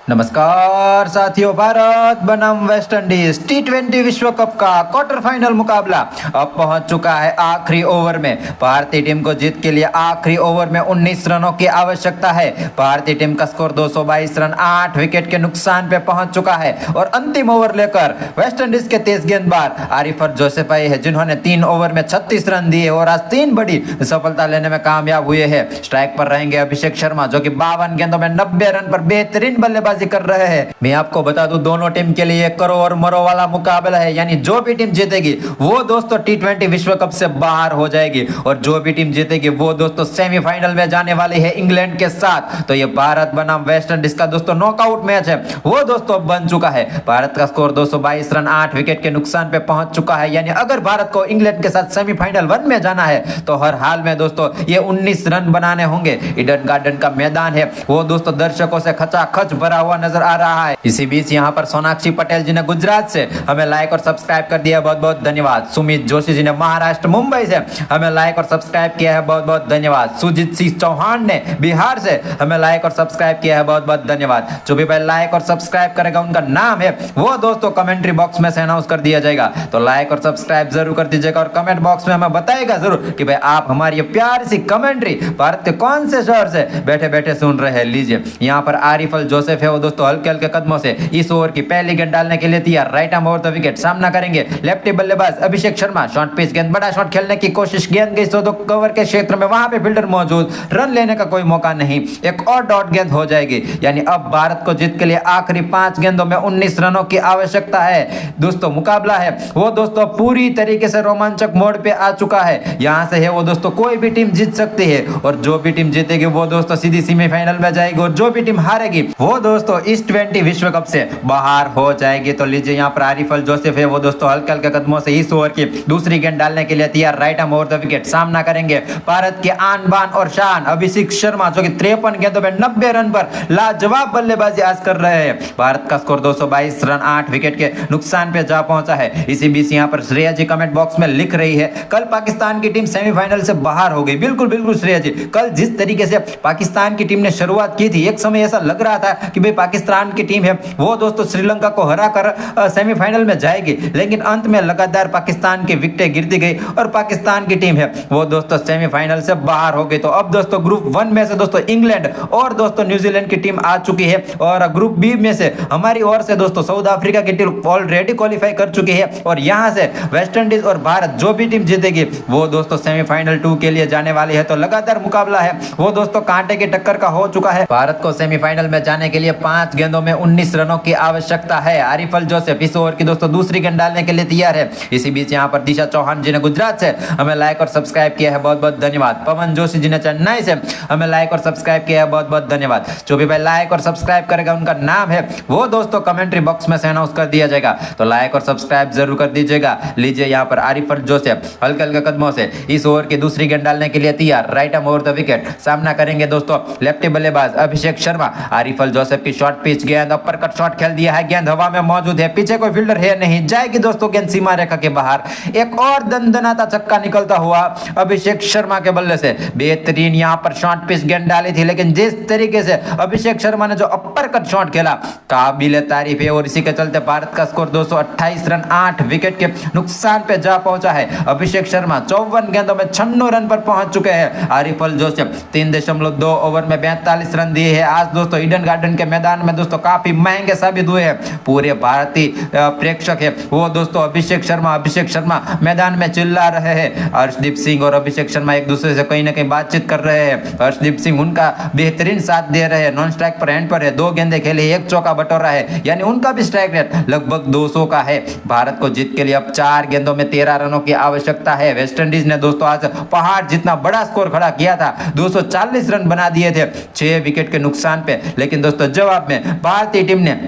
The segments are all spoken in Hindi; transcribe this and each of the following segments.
नमस्कार साथियों, भारत बनाम वेस्ट इंडीज T20 विश्व कप का क्वार्टर फाइनल मुकाबला अब पहुंच चुका है आखिरी ओवर में। भारतीय टीम को जीत के लिए आखिरी ओवर में 19 रनों की आवश्यकता है। भारतीय टीम का स्कोर 222 रन 8 विकेट के नुकसान पे पहुंच चुका है और अंतिम ओवर लेकर वेस्ट इंडीज के तेज गेंदबाज आरिफर जोसेफ आए हैं, जिन्होंने 3 ओवर में 36 रन दिए और आज 3 बड़ी सफलता लेने में कामयाब हुए हैं। स्ट्राइक पर रहेंगे अभिषेक शर्मा, जो कि 52 गेंदों में 90 रन पर बेहतरीन बल्लेबाजी कर रहे हैं। मैं आपको बता दूं, दोनों टीम के लिए करो और मरो वाला मुकाबला है, यानी जो भी टीम जीतेगी वो दोस्तों T20 विश्व कप से बाहर हो जाएगी और जो भी टीम जीतेगी वो दोस्तों सेमीफाइनल में जाने वाली है इंग्लैंड के साथ। तो ये भारत बनाम वेस्ट इंडीज का दोस्तों नॉकआउट मैच है, वो दोस्तों बन चुका है। भारत का स्कोर 222 रन 8 विकेट के नुकसान पे पहुंच चुका है, यानी अगर भारत को इंग्लैंड के साथ सेमीफाइनल 1 में जाना है तो हर हाल में दोस्तों ये 19 रन बनाने होंगे। ईडन गार्डन का मैदान है वो दोस्तों दर्शकों से खचाखच भरा हुआ नजर आ रहा है। इसी बीच यहाँ पर सोनाक्षी पटेल जी ने गुजरात से हमें लाइक और सब्सक्राइब कर दिया, बहुत बहुत धन्यवाद। सुमित जोशी जी ने महाराष्ट्र मुंबई से हमें लाइक और सब्सक्राइब किया है, बहुत बहुत धन्यवाद। सुजीत सिंह चौहान ने बिहार से हमें लाइक और सब्सक्राइब किया है, बहुत बहुत धन्यवाद। जो भी भाई लाइक और सब्सक्राइब करेगा उनका नाम है वो दोस्तों कमेंट्री बॉक्स में से अनाउंस कर दिया जाएगा, तो लाइक और सब्सक्राइब जरूर कर दीजिएगा और कमेंट बॉक्स में हमें बताइएगा जरूर कि भाई आप हमारी प्यारी सी कमेंट्री भारत के कौन से शहर से बैठे बैठे सुन रहे हैं। लीजिए यहाँ पर आरिफल जोसेफ है वो दोस्तों हल्के हल्के कदमों से इस ओवर की पहली गेंद डालने के लिए तैयार। Right arm over the wicket सामना करेंगे लेफ्टी बल्लेबाज अभिषेक शर्मा। शॉर्ट पिच गेंद, बड़ा शॉट खेलने की कोशिश, गेंद गई तो कवर के क्षेत्र में, वहां पे फील्डर मौजूद, रन लेने का कोई मौका नहीं, एक और डॉट गेंद हो जाएगी। यानी अब भारत को जीत के लिए आखिरी 5 गेंदों में 19 रनों की आवश्यकता है। दोस्तों मुकाबला है वो दोस्तों पूरी तरीके से रोमांचक मोड पे आ चुका है। यहां से है वो दोस्तों कोई भी टीम जीत सकती है और जो भी टीम जीतेगी वो दोस्तों सीधी सेमीफाइनल में जाएगी और जो भी टीम हारेगी वो दोस्तों इस T20 विश्व कप से बाहर हो जाएगी। तो लीजिए यहाँ पर आरिफल जोसेफ है वो दोस्तों हल्के हल्के कदमों से इस ओवर की दूसरी गेंद डालने के लिए तैयार। Right arm over the wicket सामना करेंगे भारत के आन बान और शान अभिषेक शर्मा, जो कि 53 गेंदों में 90 रन पर लाजवाब बल्लेबाजी आज कर रहे हैं। भारत का स्कोर 222 रन 8 विकेट के नुकसान पे जा पहुंचा है। इसी बीच यहाँ पर श्रेया जी कमेंट बॉक्स में लिख रही है, कल पाकिस्तान की टीम सेमीफाइनल से बाहर हो गई। बिल्कुल बिल्कुल श्रेया जी, कल जिस तरीके से पाकिस्तान की टीम ने शुरुआत की थी, एक समय ऐसा लग रहा था कि भाई पाकिस्तान की टीम है वो दोस्तों श्रीलंका को हराकर सेमीफाइनल में जाएगी, लेकिन अंत में लगातार पाकिस्तान की विकेटें गिरती गई और पाकिस्तान की टीम है वो दोस्तों सेमीफाइनल से बाहर हो गई। तो अब दोस्तों ग्रुप 1 में से दोस्तों इंग्लैंड और दोस्तों न्यूजीलैंड की टीम आ चुकी है और ग्रुप बी में से हमारी ओर से दोस्तों साउथ अफ्रीका की टीम ऑलरेडी क्वालिफाई कर चुकी है और यहां से वेस्ट इंडीज और भारत जो भी टीम जीतेगी वो दोस्तों सेमीफाइनल 2 के लिए जाने वाली है। तो लगातार मुकाबला है वो दोस्तों कांटे की टक्कर का हो चुका है। भारत को सेमीफाइनल में जाने के लिए 5 गेंदों में 19 रनों की आवश्यकता है। आरिफल जोसेफ इस ओवर की दोस्तों दूसरी गेंद डालने के लिए तैयार है। इसी बीच यहाँ पर दिशा चौहान जी ने गुजरात से हमें लाइक और सब्सक्राइब किया है, बहुत बहुत धन्यवाद। पवन जोशी जी ने चेन्नई से हमें लाइक और सब्सक्राइब किया है, बहुत बहुत धन्यवाद। जो भी भाई लाइक और सब्सक्राइब करेगा उनका नाम है वो दोस्तों कमेंट्री बॉक्स में से अनाउंस कर दिया जाएगा, तो लाइक और सब्सक्राइब जरूर कर दीजिएगा। लीजिए यहाँ पर आरिफल जोसेफ हल्के हल्के कदमों से इस ओवर की दूसरी गेंद डालने के लिए तैयार। Right arm over the wicket सामना करेंगे दोस्तों लेफ्टी बल्लेबाज अभिषेक शर्मा। आरिफल जोसेफ की शॉर्ट पिच गेंद, अपर कट शॉट खेल दिया है, गेंद हवा में मौजूद है, पीछे कोई फील्डर है नहीं, जाएगी दोस्तों गेंद सीमा रेखा के बाहर। एक और दंदनाता छक्का निकलता हुआ अभिषेक शर्मा के बल्ले से। बेहतरीन यहाँ पर शॉर्ट पिच गेंद डाली थी, लेकिन जिस तरीके से अभिषेक शर्मा ने जो अपर कट शॉट खेला काबिल तारीफ है और इसी के चलते भारत का स्कोर 228 रन 8 विकेट के नुकसान पे जा पहुंचा है। अभिषेक शर्मा 54 गेंदों में 96 रन पर पहुंच चुके हैं। आरिफल जोसेफ 3.2 ओवर में 42 रन दिए हैं। आज दोस्तों ईडन गार्डन के मैदान में दोस्तों काफी महंगे साबित हुए हैं। पूरे भारतीय प्रेक्षक है वो दोस्तों अभिषेक शर्मा मैदान में चिल्ला रहे हैं। हर्षदीप सिंह और अभिषेक शर्मा एक दूसरे से कहीं ना कहीं बातचीत कर रहे हैं। हर्षदीप सिंह उनका बेहतरीन साथ दे रहे हैं, नॉन स्ट्राइक पर एंड पर है, 2 गेंदें खेली, 1 चौका बटोरा है, यानी उनका भी स्ट्राइक रेट लगभग 200 का है। भारत को जीत के लिए अब 4 गेंदों में 13 रनों की आवश्यकता है। वेस्ट इंडीज ने दोस्तों आज पहाड़ जितना बड़ा स्कोर खड़ा किया था, 240 रन बना दिए थे 6 विकेट के नुकसान पे, लेकिन दोस्तों जवाब में भारतीय टीम ने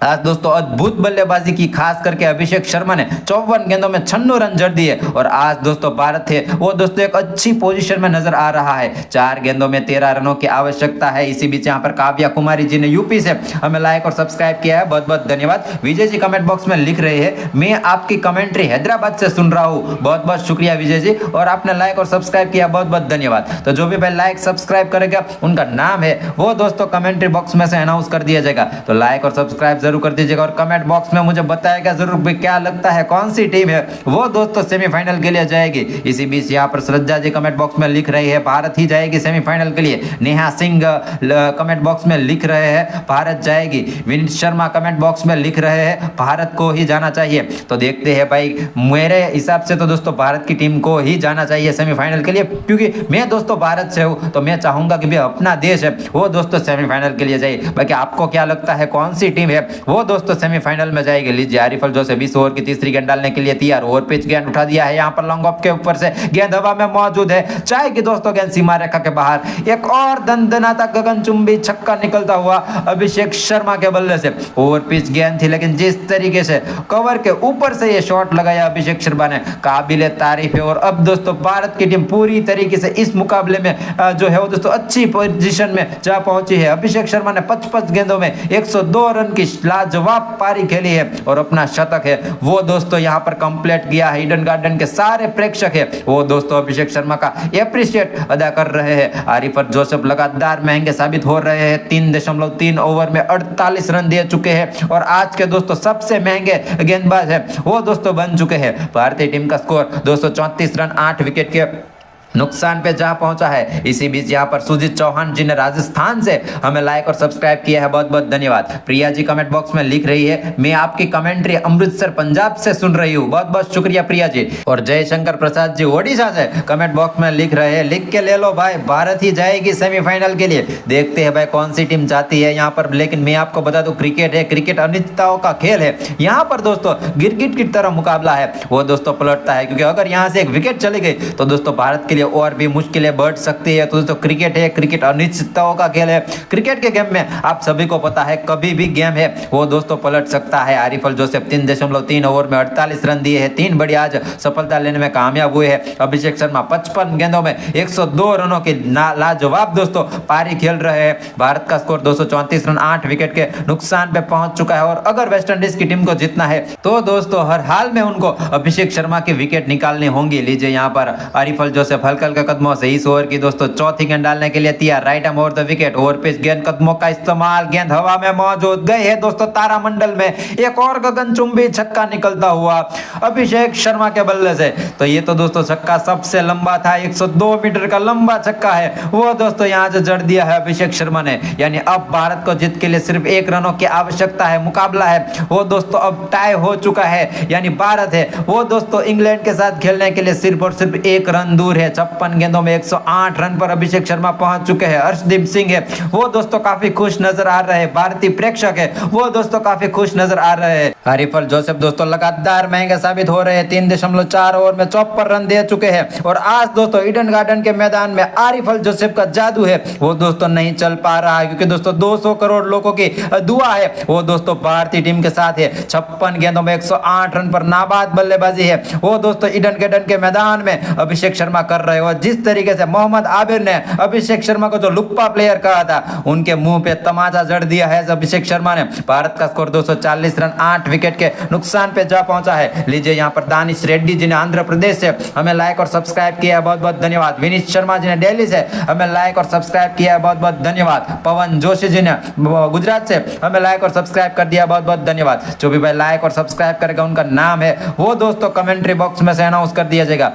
आज दोस्तों अद्भुत बल्लेबाजी की, खास करके अभिषेक शर्मा ने 54 गेंदों में 96 रन जड़ दिए और आज दोस्तों भारत है वो दोस्तों एक अच्छी पोजीशन में नजर आ रहा है। 4 गेंदों में 13 रनों की आवश्यकता है। इसी बीच यहाँ पर काव्या कुमारी जी ने यूपी से हमें लाइक और सब्सक्राइब किया है, बहुत बहुत धन्यवाद। विजय जी कमेंट बॉक्स में लिख रहे हैं मैं आपकी कमेंट्री हैदराबाद से सुन रहा हूँ, बहुत बहुत शुक्रिया विजय जी, और आपने लाइक और सब्सक्राइब किया, बहुत बहुत धन्यवाद। तो जो भी भाई लाइक सब्सक्राइब करेगा उनका नाम है वो दोस्तों कमेंट्री बॉक्स में से अनाउंस कर दिया जाएगा। तो लाइक और सब्सक्राइब जरूर कर दीजिएगा और कमेंट बॉक्स में मुझे बताएगा जरूर भी क्या लगता है कौन सी टीम है वो दोस्तों सेमीफाइनल के लिए जाएगी। इसी बीच यहाँ पर श्रद्धा जी कमेंट बॉक्स में लिख रही है भारत ही जाएगी सेमीफाइनल के लिए। नेहा सिंह कमेंट बॉक्स में लिख रहे हैं भारत जाएगी। विनीत शर्मा कमेंट बॉक्स में लिख रहे हैं भारत को ही जाना चाहिए। तो देखते हैं भाई, मेरे हिसाब से तो दोस्तों भारत की टीम को ही जाना चाहिए सेमीफाइनल के लिए, क्योंकि मैं दोस्तों भारत से हूँ तो मैं चाहूंगा कि अपना देश है वो दोस्तों सेमीफाइनल के लिए जाए। बाकी आपको क्या लगता है कौन सी टीम है वो दोस्तों सेमीफाइनल में जाएगी। लीजिए आरिफ अल जोसेफ 20 ओवर की तीसरी गेंद डालने के लिए तैयार। ओवर पिच गेंद उठा दिया है, यहाँ पर लॉन्ग ऑफ के ऊपर से गेंद हवा में मौजूद है, चाहेगी दोस्तों गेंद सीमा रेखा के बाहर। एक और दंदनाता गगनचुंबी छक्का निकलता हुआ अभिषेक शर्मा के बल्ले से। ओवर पिच गेंद थी लेकिन जिस तरीके से कवर के ऊपर से ये शॉट लगाया अभिषेक शर्मा ने, काबिले तारीफ है। और अब दोस्तों भारत की टीम पूरी तरीके से इस मुकाबले में जो है वो दोस्तों अच्छी पोजीशन में जा पहुंची है। अभिषेक शर्मा ने 55 गेंदों में 102 रन की लाजवाब पारी खेली है और अपना शतक है वो दोस्तों यहाँ पर कंप्लीट किया है। ईडन गार्डन के सारे प्रेक्षक है वो दोस्तों अभिषेक शर्मा का एप्रिशिएट अदा कर रहे हैं। आरिफ अल जोसेफ लगातार महंगे साबित हो रहे हैं। 3.3 ओवर में 48 रन दे चुके हैं और आज के दोस्तों सबसे महंगे गेंदबाज है वो दोस्तों बन चुके हैं। भारतीय टीम का स्कोर 234 रन 8 विकेट के नुकसान पे जा पहुंचा है। इसी बीच यहाँ पर सुजीत चौहान जी ने राजस्थान से हमें लाइक और सब्सक्राइब किया है, बहुत बहुत धन्यवाद। प्रिया जी कमेंट बॉक्स में लिख रही है मैं आपकी कमेंट्री अमृतसर पंजाब से सुन रही हूँ, बहुत बहुत शुक्रिया प्रिया जी। और जयशंकर प्रसाद जी ओडिशा से कमेंट बॉक्स में लिख रहे हैं लिख के ले लो भाई, भारत ही जाएगी सेमीफाइनल के लिए। देखते हैं भाई कौन सी टीम जाती है यहाँ पर। लेकिन मैं आपको बता दूं क्रिकेट है, क्रिकेट अनिश्चितताओं का खेल है। यहाँ पर दोस्तों गिरगिट की तरह मुकाबला है वो दोस्तों पलटता है, क्योंकि अगर यहाँ से एक विकेट चली गई तो दोस्तों भारत के लिए और भी मुश्किलें बढ़ सकती है। तो दोस्तों क्रिकेट है, क्रिकेट अनिश्चितताओं का खेल है। क्रिकेट के गेम में आप सभी को पता है कभी भी गेम है वो दोस्तों पलट सकता है। आरिफ अल जोसेफ 3.3 ओवर में 48 रन दिए हैं, 3 बड़ी आज सफलता लेने में कामयाब हुए हैं। अभिषेक शर्मा 55 गेंदों में 102 रनों की लाजवाब दोस्तों पारी खेल रहे हैं। भारत का स्कोर 234 रन 8 विकेट के नुकसान पे पहुंच चुका है और अगर वेस्टइंडीज की टीम को जीतना है तो दोस्तों हर हाल में उनको अभिषेक शर्मा की विकेट निकालनी होंगी। लीजिए यहाँ पर आरिफ अल जोसेफ हल्का हल्का कदमों से इस ओवर की दोस्तों चौथी गेंद डालने के लिए तैयार। Right arm over the wicket, over pitch गेंद कदमों का इस्तेमाल, गेंद हवा में मौजूद, गए है दोस्तों तारामंडल में। एक और गगनचुंबी छक्का निकलता हुआ अभिषेक शर्मा के बल्ले से। तो ये तो दोस्तों छक्का सबसे लंबा था, 102 मीटर का लंबा छक्का है वो दोस्तों यहाँ से जड़ दिया है अभिषेक शर्मा ने। यानी अब भारत को जीत के लिए सिर्फ 1 रनों की आवश्यकता है। मुकाबला है वो दोस्तों अब टाई हो चुका है, यानी भारत है वो दोस्तों इंग्लैंड के साथ खेलने के लिए सिर्फ और सिर्फ 1 रन दूर है। 56 गेंदों में 108 रन पर अभिषेक शर्मा पहुंच चुके हैं। हर्षदीप सिंह है वो दोस्तों काफी खुश नजर आ रहे हैं। भारतीय प्रेक्षक है वो दोस्तों काफी खुश नजर आ रहे हैं। आरिफ अल जोसेफ दोस्तों लगातार महंगे साबित हो रहे हैं। 3.4 ओवर में 54 रन दे चुके हैं और आज दोस्तों ईडन गार्डन के मैदान में आरिफ अल जोसेफ का जादू है वो दोस्तों नहीं चल पा रहा है, क्योंकि दोस्तों 200 करोड़ लोगों की दुआ है वो दोस्तों भारतीय टीम के साथ है। 56 गेंदों में 108 रन पर नाबाद बल्लेबाजी है वो दोस्तों ईडन गार्डन के मैदान में अभिषेक शर्मा कर रहे हो। जिस तरीके से मोहम्मद आबिर ने अभिषेक शर्मा को जो लुप्पा प्लेयर कहा था उनके मुंह पे तमाचा जड़ दिया है अभिषेक शर्मा ने। भारत का स्कोर 240 रन 8 विकेट के नुकसान पे जा पहुंचा है। लीजिए यहाँ पर दानिश रेड्डी जी ने आंध्र प्रदेश से हमें लाइक और सब्सक्राइब किया है, बहुत बहुत धन्यवाद। विनीत शर्मा जी ने दिल्ली से हमें लाइक और सब्सक्राइब किया है, बहुत बहुत धन्यवाद। पवन जोशी जी ने गुजरात से हमें लाइक और सब्सक्राइब कर दिया, बहुत बहुत धन्यवाद। जो भी भाई लाइक और सब्सक्राइब करेगा उनका नाम है वो दोस्तों कमेंट्री बॉक्स में से अनाउंस कर दिया जाएगा।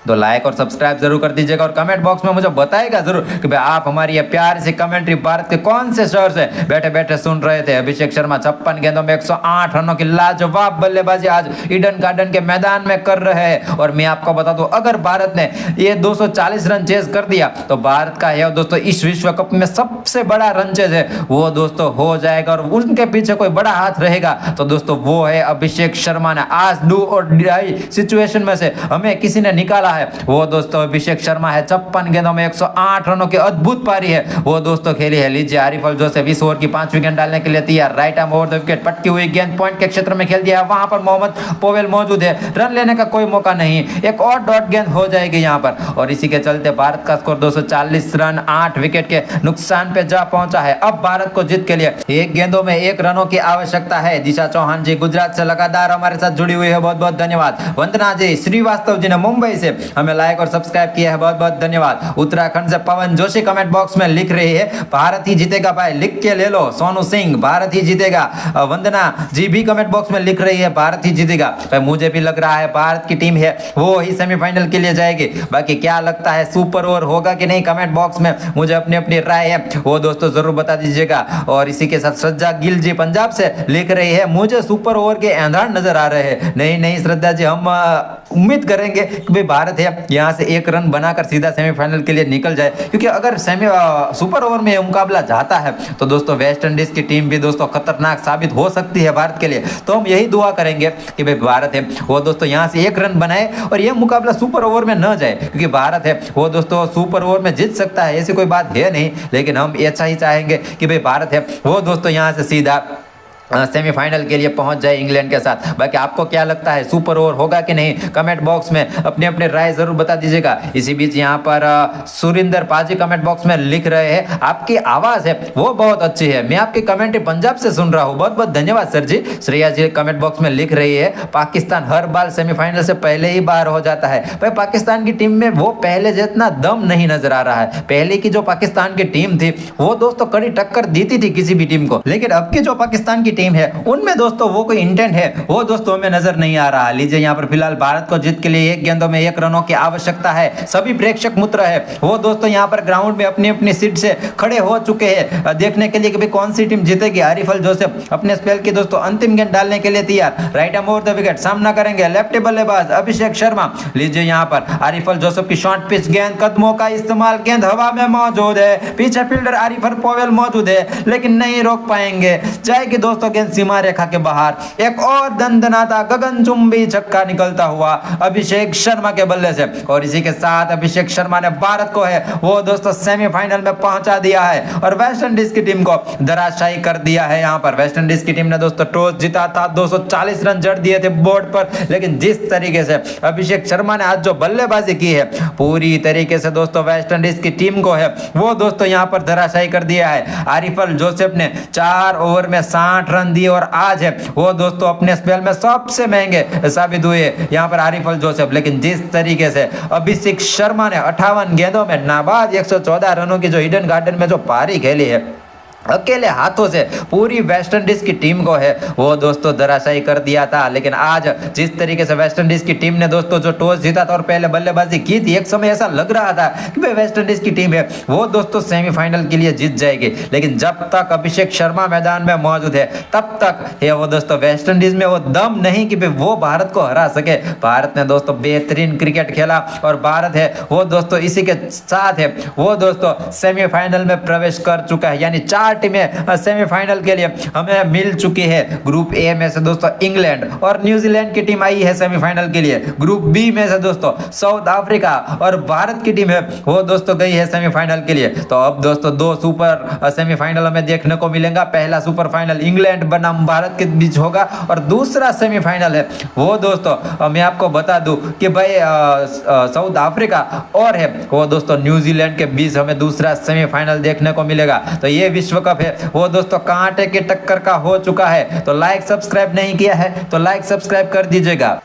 तो लाइक और सब्सक्राइब जरूर कर दीजिएगा और कमेंट बॉक्स में मुझे बताएगा जरूर कि भाई आप हमारी ये प्यार से कमेंट्री भारत के कौन से शहर से बैठे बैठे सुन रहे थे। अभिषेक शर्मा 56 गेंदों में 108 रनों की लाजवाब बल्लेबाजी आज ईडन गार्डन के मैदान में कर रहे हैं। और मैं आपको बता दूं अगर भारत ने ये 240 रन चेज कर दिया तो भारत का है दोस्तों इस विश्व कप में सबसे बड़ा रन चेज है वो दोस्तों हो जाएगा। और उनके पीछे कोई बड़ा हाथ रहेगा तो दोस्तों वो है अभिषेक शर्मा ने। आज डू और डाई सिचुएशन में से हमें किसी ने निकाला वाला है वो दोस्तों अभिषेक शर्मा है। 56 गेंदों में 108 रनों की अद्भुत पारी है वो दोस्तों खेली है। लीजिए आरिफ जोसेफ 20 ओवर की 5 विकेट डालने के लिए तैयार। Right arm over the wicket, पटकी हुई गेंद पॉइंट के क्षेत्र में खेल दिया है। वहां पर मोहम्मद पोवेल मौजूद है, रन लेने का कोई मौका नहीं, एक और डॉट गेंद हो जाएगी यहां पर। और इसी के चलते भारत का स्कोर 240 रन 8 विकेट के नुकसान पे जा पहुंचा है। अब भारत को जीत के लिए 1 गेंदों में 1 रनों की आवश्यकता है। दिशा चौहान जी गुजरात से लगातार हमारे साथ जुड़ी हुई है, बहुत बहुत धन्यवाद। वंदना जी श्रीवास्तव जी ने मुंबई से हमें लाइक और सब्सक्राइब किया है, बहुत बहुत धन्यवाद। उत्तराखंड से पवन जोशी कमेंट बॉक्स में लिख रही है भारत ही जीतेगा भाई, लिख के ले लो। सोनू सिंह भारत ही जीतेगा। वंदना जी भी कमेंट बॉक्स में लिख रही है भारत ही जीतेगा। भाई मुझे भी लग रहा है भारत की टीम है वो ही सेमीफाइनल के लिए जाएगी। बाकी क्या लगता है सुपर ओवर होगा कि नहीं, कमेंट बॉक्स में मुझे अपनी अपनी राय है वो दोस्तों जरूर बता दीजिएगा। और इसी के साथ श्रद्धा गिल जी पंजाब से लिख रही है मुझे सुपर ओवर के ऐंधान नजर आ रहे हैं। नहीं श्रद्धा जी, हम उम्मीद करेंगे कि भाई भारत है यहाँ से 1 रन बनाकर सीधा सेमीफाइनल के लिए निकल जाए, क्योंकि अगर सुपर ओवर में मुकाबला जाता है तो दोस्तों वेस्ट इंडीज की टीम भी दोस्तों खतरनाक साबित हो सकती है भारत के लिए। तो हम यही दुआ करेंगे कि भाई भारत है वो दोस्तों यहाँ से 1 रन बनाए और यह मुकाबला सुपर ओवर में न जाए, क्योंकि भारत है वो दोस्तों सुपर ओवर में जीत सकता है, ऐसी कोई बात है नहीं। लेकिन हम ऐसा ही चाहेंगे कि भाई भारत है वो दोस्तों यहाँ से सीधा सेमीफाइनल के लिए पहुंच जाए इंग्लैंड के साथ। बाकी आपको क्या लगता है सुपर ओवर होगा कि नहीं, कमेंट बॉक्स में अपने अपने राय जरूर बता दीजिएगा। इसी बीच यहाँ पर सुरिंदर पाजी कमेंट बॉक्स में लिख रहे हैं आपकी आवाज है वो बहुत अच्छी है, मैं आपकी कमेंट्री पंजाब से सुन रहा हूँ, बहुत बहुत धन्यवाद सर जी। श्रेया जी कमेंट बॉक्स में लिख रही है पाकिस्तान हर बार सेमीफाइनल से पहले ही बाहर हो जाता है। भाई पाकिस्तान की टीम में वो पहले जितना दम नहीं नजर आ रहा है। पहले की जो पाकिस्तान की टीम थी वो दोस्तों कड़ी टक्कर देती थी किसी भी टीम को, लेकिन अब की जो पाकिस्तान की टीम है उनमें दोस्तों वो कोई इंटेंट है वो दोस्तों हमें नजर नहीं आ रहा। लीजिए यहाँ पर फिलहाल भारत को जीत के लिए 1 गेंदों में 1 रनों की आवश्यकता है। सभी प्रेक्षक मित्र है वो दोस्तों यहाँ पर ग्राउंड में अपनी अपनी सीट से खड़े हो चुके हैं देखने के लिए कि भाई कौन सी टीम जीतेगी। आरिफ जोसेफ अपने स्पेल की दोस्तों अंतिम गेंद डालने के लिए तैयार। Right arm over the wicket, सामना करेंगे लेफ्टी बल्लेबाज अभिषेक शर्मा। लीजिए यहाँ पर आरिफ जोसेफ की शॉर्ट पिच गेंद, कदमों का इस्तेमाल, गेंद हवा में मौजूद है, पीछे फील्डर आरिफ पोवेल मौजूद है लेकिन नहीं रोक पाएंगे, जाएगी दोस्तों गेंद सीमा रेखा के बाहर। एक और दंदनाता गगनचुंबी छक्का निकलता हुआ अभिषेक शर्मा के बल्ले से, और इसी के साथ अभिषेक शर्मा ने भारत को है वो दोस्तों सेमीफाइनल में पहुंचा दिया है और वेस्ट इंडीज की टीम को धराशायी कर दिया है। यहाँ पर वेस्ट इंडीज की टीम ने दोस्तों टॉस जीता था, 240 रन जड़ दिए थे बोर्ड पर, लेकिन जिस तरीके से अभिषेक शर्मा ने आज जो बल्लेबाजी की है पूरी तरीके से दोस्तों वेस्ट इंडीज की टीम को है वो दोस्तों यहाँ पर धराशायी कर दिया है। आरिफ जोसेफ ने 4 ओवर में 60 रन दिए और आज है वो दोस्तों अपने स्पेल में सबसे महंगे साबित हुए यहाँ पर आरिफ जोसेफ। लेकिन जिस तरीके से अभिषेक शर्मा ने 58 गेंदों में नाबाद 114 रनों की जो ईडन गार्डन में जो पारी खेली है अकेले हाथों से पूरी वेस्ट इंडीज की टीम को है वो दोस्तों धराशायी कर दिया था। लेकिन आज जिस तरीके से वेस्ट इंडीज की टीम ने दोस्तों जो टॉस जीता था और पहले बल्लेबाजी की थी, एक समय ऐसा लग रहा था कि भाई वेस्ट इंडीज की टीम है वो दोस्तों सेमीफाइनल के लिए जीत जाएगी, लेकिन जब तक अभिषेक शर्मा मैदान में मौजूद है तब तक है वो दोस्तों वेस्ट इंडीज में वो दम नहीं कि भाई वो भारत को हरा सके। भारत ने दोस्तों बेहतरीन क्रिकेट खेला और भारत है वो दोस्तों इसी के साथ है वो दोस्तों सेमीफाइनल में प्रवेश कर चुका है। यानी 4 टीमें सेमीफाइनल के लिए हमें मिल चुकी है। ग्रुप ए में से दोस्तों इंग्लैंड और न्यूजीलैंड की टीम आई है सेमीफाइनल के लिए। ग्रुप बी में से दोस्तों साउथ अफ्रीका और भारत की टीम है वो दोस्तों गई है सेमीफाइनल के लिए। तो अब दोस्तों 2 सुपर सेमीफाइनल हमें देखने को मिलेगा। पहला सुपर फाइनल इंग्लैंड बनाम भारत के बीच होगा और दूसरा सेमीफाइनल है वो दोस्तों मैं आपको बता दूं कि भाई साउथ अफ्रीका और है वो दोस्तों न्यूजीलैंड के बीच हमें दूसरा सेमीफाइनल देखने को मिलेगा। तो ये विश्व कप है वो दोस्तों कांटे की टक्कर का हो चुका है। तो लाइक सब्सक्राइब नहीं किया है तो लाइक सब्सक्राइब कर दीजिएगा।